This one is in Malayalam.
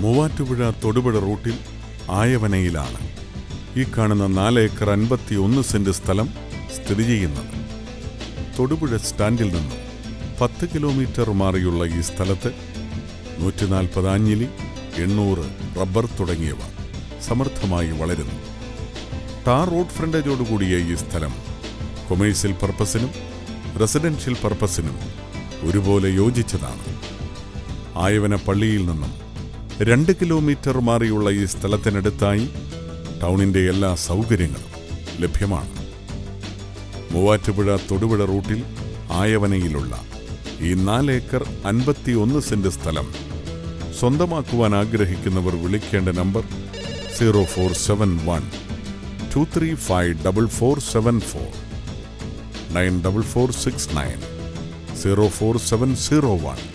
മൂവാറ്റുപുഴ തൊടുപുഴ റൂട്ടിൽ ആയവനയിലാണ് ഈ കാണുന്ന 4 ഏക്കർ 51 സെന്റ് സ്ഥലം സ്ഥിതി ചെയ്യുന്നത്. തൊടുപുഴ സ്റ്റാൻഡിൽ നിന്നും 10 കിലോമീറ്റർ മാറിയുള്ള ഈ സ്ഥലത്ത് 140 ആഞ്ഞിലി, 800 റബ്ബർ തുടങ്ങിയവ സമൃദ്ധമായി വളരുന്നു. ടാർ റോഡ് ഫ്രണ്ടേജോടുകൂടിയ ഈ സ്ഥലം കൊമേഴ്സ്യൽ പർപ്പസിനും റെസിഡൻഷ്യൽ പർപ്പസിനും ഒരുപോലെ യോജിച്ചതാണ്. ആയവന പള്ളിയിൽ നിന്നും 2 കിലോമീറ്റർ മാറിയുള്ള ഈ സ്ഥലത്തിനടുത്തായി ടൗണിൻ്റെ എല്ലാ സൗകര്യങ്ങളും ലഭ്യമാണ്. മൂവാറ്റുപുഴ തൊടുപുഴ റൂട്ടിൽ ആയവനയിലുള്ള ഈ 4 ഏക്കർ 51 സെന്റ് സ്ഥലം സ്വന്തമാക്കുവാൻ ആഗ്രഹിക്കുന്നവർ വിളിക്കേണ്ട നമ്പർ 0471 235 4474 94469 04701